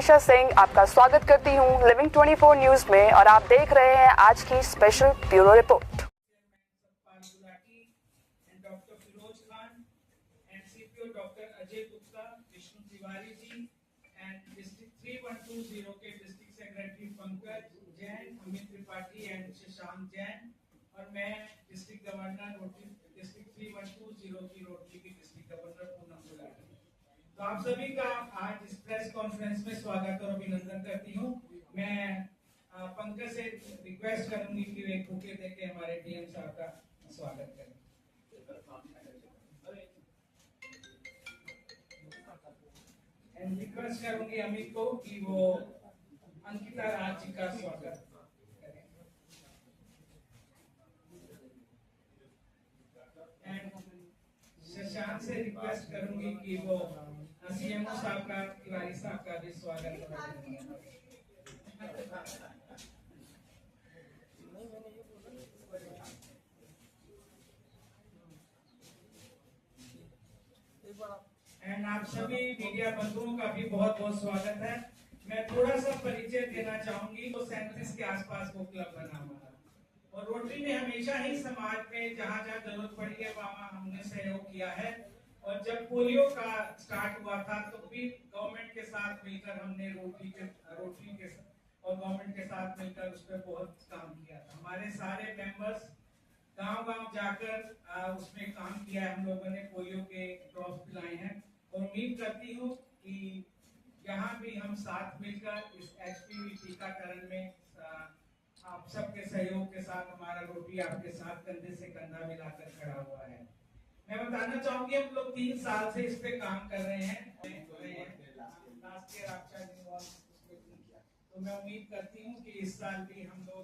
मनीषा सिंह आपका स्वागत करती हूं लिविंग 24 न्यूज में और आप देख रहे हैं आज की स्पेशल ब्यूरो रिपोर्ट। और मैं डिस्ट्रिक्ट गवर्नर डिस्ट्रिक्ट 3120 की रोटरी की डिस्ट्रिक्ट गवर्नर पूनम गुलाटी। तो आप सभी का आज इस प्रेस कॉन्फ्रेंस में स्वागत और अभिनंदन करती हूँ। मैं पंकज से रिक्वेस्ट करूंगी कि वे बुके देके हमारे डीएम साहब का स्वागत करें। एंड रिक्वेस्ट करूंगी अमित को कि वो अंकिता राज जी का स्वागत। शशांक से रिक्वेस्ट करूंगी कि वो सीएमओ साहब का तिवारी साहब का भी स्वागत करें। एंड आप सभी मीडिया बंधुओं का भी बहुत बहुत स्वागत है। मैं थोड़ा सा परिचय देना चाहूंगी। तो 37 के आसपास वो क्लब बना हुआ और रोटरी ने हमेशा ही समाज में जहाँ जहाँ जरूरत पड़ी है वहाँ हमने सहयोग किया है। और जब पोलियो का स्टार्ट हुआ था तो भी गवर्नमेंट के साथ मिलकर हमने रोटरी के और गवर्नमेंट के साथ मिलकर उस पर बहुत काम किया था। हमारे सारे मेंबर्स गांव-गांव जाकर उसमें काम किया है। हम लोगों ने पोलियो के ड्रॉप्स पिलाए हैं और उम्मीद करती हूँ कि यहाँ भी हम साथ मिलकर इस एचपीवी टीकाकरण में आप सबके सहयोग के साथ हमारा रोटरी आपके साथ कंधे से कंधा मिलाकर खड़ा हुआ है। मैं बताना चाहूंगी हम लोग 3 साल से इस पे काम कर रहे हैं। लास्ट ईयर तो मैं उम्मीद करती हूँ कि इस साल भी हम लोग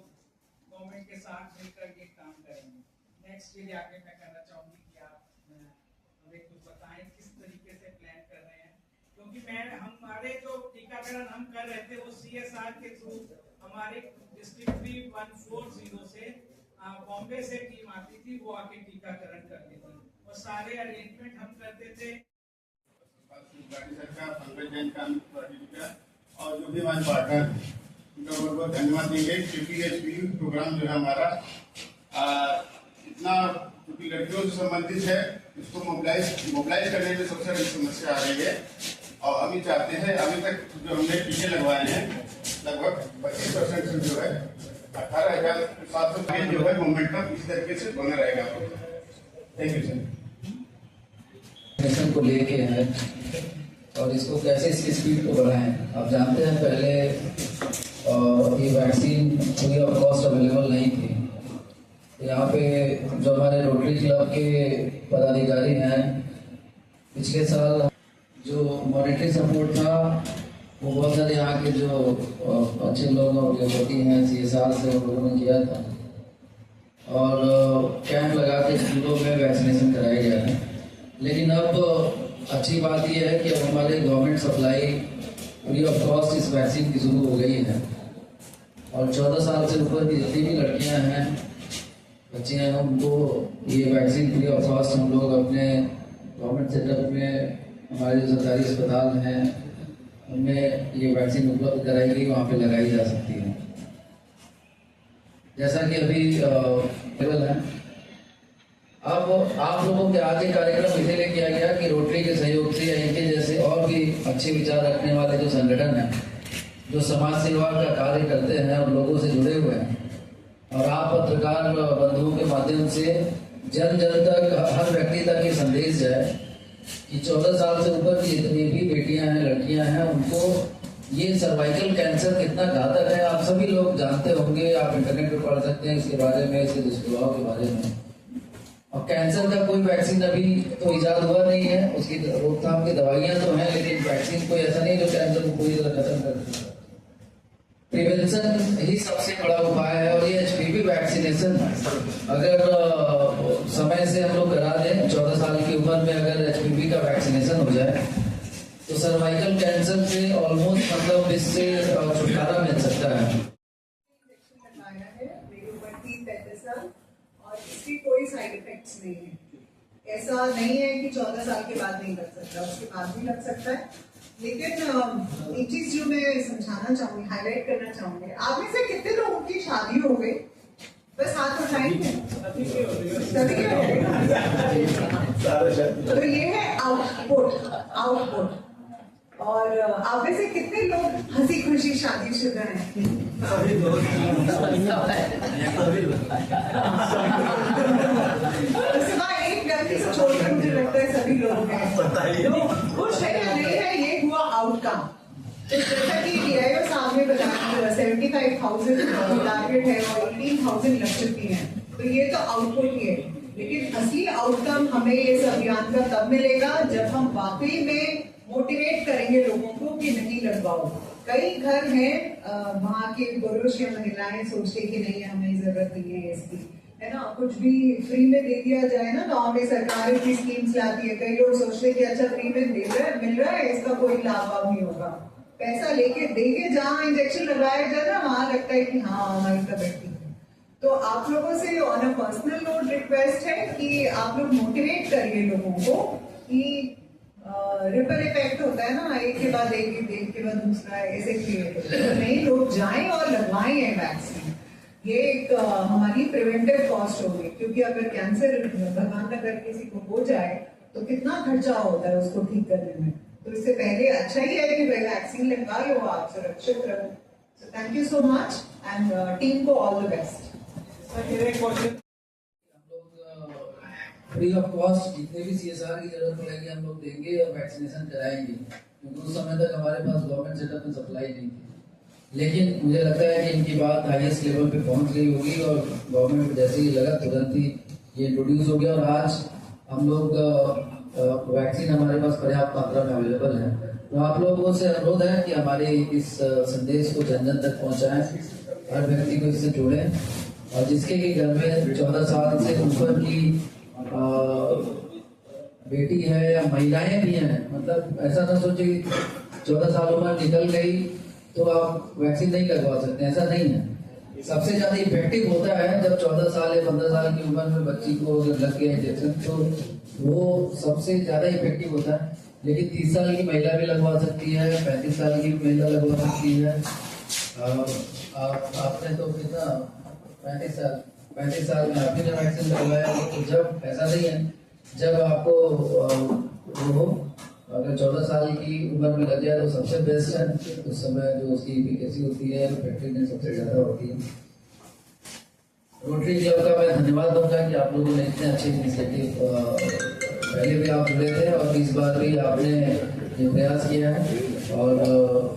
गवर्नमेंट के साथ मिलकर ये काम करेंगे। नेक्स्ट ईयर आगे मैं कहना चाहूंगी कि आप हमें कुछ बताएं किस तरीके से प्लान कर रहे हैं, क्योंकि हमारे जो टीकाकरण हम कर रहे थे वो CSR के थ्रू हमारे डिस्ट्रिक्ट 3140 से बॉम्बे से टीम आती थी, वो आके टीकाकरण करती थी और सारे अरेंजमेंट हम करते थे। और जो भी हमारे पार्टनर उनका बहुत बहुत धन्यवाद देंगे, क्योंकि ये प्रोग्राम जो है हमारा इतना क्योंकि लड़कियों से संबंधित है, इसको मोबिलाइज करने में सबसे बड़ी समस्या आ रही है। और अभी चाहते हैं, अभी तक जो हमने टीके लगवाए हैं लगभग 25% से जो है 18,700 जो है मोमेंटम इस तरीके से बना रहेगा। Thank you sir. मिशन को लेके है और इसको कैसे इसकी स्पीड को बढ़ाएं। आप जानते हैं पहले ये vaccine free of cost available नहीं थी। यहाँ पे जो हमारे रोटरी क्लब के पदाधिकारी हैं, पिछले साल जो मॉनेटरी सपोर्ट था वो बहुत सारे यहाँ के जो अच्छे लोग उद्योगपति हैं CSR से उन लोगों ने किया था और कैंप लगा के स्कूलों में वैक्सीनेशन कराया गया है। लेकिन अब अच्छी बात यह है कि अब हमारे government supply free of cost इस वैक्सीन की शुरू हो गई है और 14 साल से ऊपर की जितनी भी लड़कियाँ हैं, बच्चियाँ हैं, उनको ये वैक्सीन फ्री ऑफ कॉस्ट हम लोग अपने गवर्नमेंट सेटअप में हमारे जो सरकारी अस्पताल हैं उनमें ये वैक्सीन उपलब्ध कराई गई, वहाँ पे लगाई जा सकती है। जैसा कि अभी केवल है, अब आप लोगों के आगे कार्यक्रम इसीलिए किया गया कि रोटरी के सहयोग से या इनके जैसे और भी अच्छे विचार रखने वाले जो संगठन हैं, जो समाज सेवा का कार्य करते हैं और लोगों से जुड़े हुए हैं, और आप पत्रकार बंधुओं के माध्यम से जन जन तक, हर व्यक्ति तक ये संदेश जाए कि 14 साल से ऊपर की जितनी भी बेटियां हैं, लड़कियां हैं, उनको ये सर्वाइकल कैंसर कितना घातक है आप सभी लोग जानते होंगे। आप इंटरनेट पे पढ़ सकते हैं इसके बारे में, इसके दुष्प्रभाव के बारे में। और कैंसर का कोई वैक्सीन अभी तो इजाद हुआ नहीं है, उसकी रोकथाम की दवाइयां तो हैं, लेकिन वैक्सीन कोई ऐसा नहीं जो कैंसर को पूरी तरह खत्म कर देगा। प्रिवेंशन ही सबसे बड़ा उपाय है और ये HPV वैक्सीनेशन अगर समय से हम लोग करा दें, 14 साल की उम्र में अगर HPV का वैक्सीनेशन हो जाए तो सर्वाइकल कैंसर से ऑलमोस्ट मतलब इससे छुटकारा मिल सकता है। और इसकी कोई साइड इफेक्ट्स नहीं है। ऐसा नहीं है कि 14 साल के बाद नहीं लग सकता, उसके बाद भी लग सकता है। लेकिन एक चीज जो मैं समझाना चाहूंगी, हाईलाइट करना चाहूंगी, आप में से कितने लोगों की शादी हो गई? बस हाथ उठाएंगे सभी के हो गए ना? तो ये है आउटपुट। और आप में से कितने लोग हंसी खुशी शादीशुदा हैं? सिवाय एक गलती से छोड़कर मुझे लगता है सभी लोग हैं। तो खुश है या नहीं है, ये हुआ आउटकम। तो जैसा कि डीआईओ साहब ने बताया 75,000 टारगेट है और 18,000 लग चुकी हैं, तो ये तो आउटपुट ही है। लेकिन असली आउटकम हमें इस अभियान का तब मिलेगा जब हम वाकई में मोटिवेट करेंगे लोगों को कि नहीं लगवाओ। कई घर हैं वहाँ के पुरुष या महिलाएं सोचते कि नहीं हमें जरूरत नहीं है इसकी, है ना, कुछ भी फ्री में दे दिया जाए ना, गाँव में सरकार इतनी स्कीम्स लाती है, कई लोग सोचते हैं कि अच्छा फ्री में मिल रहा है, इसका कोई लाभ नहीं होगा। पैसा लेके देके जहाँ इंजेक्शन लगाया जाए ना, वहां लगता है कि हाँ हमारी तबीयत ठीक है। तो आप लोगों से on a personal note request है कि आप लोग मोटिवेट करिए लोगों को कि रिपल इफेक्ट होता है ना, एक के बाद एक के बाद दूसरा ऐसे क्रिएट होता है। तो नहीं, लोग जाएं और लगवाएं ये वैक्सीन। ये एक हमारी प्रिवेंटिव कॉस्ट होगी, क्योंकि अगर कैंसर भगवान न करे किसी को हो जाए तो कितना खर्चा होता है उसको ठीक करने में। तो इससे पहले अच्छा ही है कि भाई वैक्सीन लगवा लो, आप सुरक्षित रहो। So thank you so much and team को all the best. Free of cost जितने भी CSR की जरूरत पड़ेगी हम लोग देंगे और वैक्सीनेशन कराएंगे, क्योंकि उस समय तक हमारे पास गवर्नमेंट सेटअप में सप्लाई नहीं थी। लेकिन मुझे लगता है कि इनकी बात हाईएस्ट लेवल पे पहुंच गई होगी और गवर्नमेंट जैसे ही लगा तुरंत ही ये इंट्रोड्यूस हो गया और आज हम लोग वैक्सीन हमारे पास पर्याप्त मात्रा में अवेलेबल है। तो आप लोगों से अनुरोध है कि हमारे इस संदेश को जन जन तक पहुंचाएं, हर व्यक्ति को इससे जोड़ें, और जिसके भी घर में 14 साल से ऊपर की बेटी है या महिलाएं भी हैं, मतलब ऐसा ना सोचे कि 14 साल उम्र निकल गई तो आप वैक्सीन नहीं लगवा सकते, ऐसा नहीं है। सबसे ज्यादा इफेक्टिव होता है जब 14 साल या 15 साल की उम्र में बच्ची को लग गया इंजेक्शन, तो वो सबसे ज्यादा इफेक्टिव होता है। लेकिन 30 साल की महिला भी लगवा सकती है, 35 साल की महिला लगवा सकती है। आपने तो कितना 35 साल में आपने वैक्सीन लगवाया, तो जब ऐसा नहीं है, जब आपको वो अगर 14 साल की उम्र में लग जाए तो सबसे बेस्ट है। उस समय जो उसकी एफिकेसी होती है, इफेक्टिवनेस सबसे ज्यादा होती है। रोटरी क्लब का मैं धन्यवाद दूंगा कि आप लोगों ने इतने अच्छे इनिशिएटिव, पहले भी आप जुड़े थे और इस बार भी आपने ये प्रयास किया है, और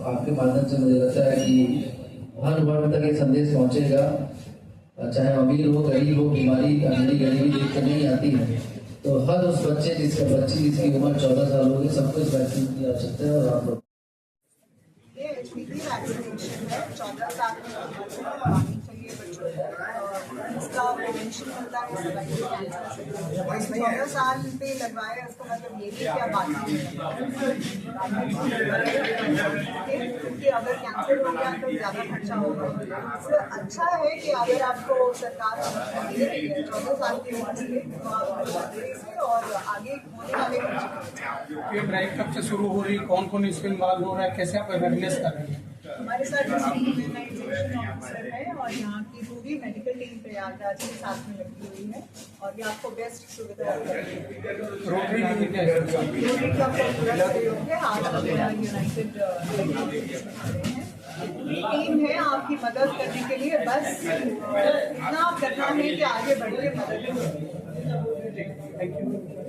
आपके माध्यम से मुझे लगता है कि हर वर्ग तक ये संदेश पहुंचेगा, चाहे अमीर हो गरीब हो, बीमारी अमीरी गरीबी देख कर नहीं आती है। तो हर उस बच्चे जिसकी उम्र 14 साल होगी सबको इस वैक्सीन की आवश्यकता है। और आप लोग ये HPV वैक्सीनेशन है, 14 साल में लगवानी चाहिए बच्चों को। इसका प्रिवेंशन होता है सर्वाइकल कैंसर से। 14 साल पे लगवाया उसका मतलब ये नहीं कि आप बाकी क्योंकि अगर कैंसर हो गया तो ज़्यादा खर्चा होगा। इससे अच्छा है कि अगर आपको सरकार 14 साल की उम्र से तो आप से और आगे होने वाले ये ड्राइव कब से शुरू हो रही, कौन कौन इसमें इन्वॉल्व हो रहा है, कैसे आप अवेयरनेस कर रहे हैं? हमारे साथ इम्यूनाइजेशन ऑफिसर है और यहाँ की पूरी मेडिकल टीम प्रयागराज के साथ में लगी हुई है और ये आपको बेस्ट सुविधा रोटरी का पूरा सहयोग है। आज यूनाइटेड टीम है आपकी मदद करने के लिए, बस इतना करना है कि आगे बढ़ के मदद करें। Thank you.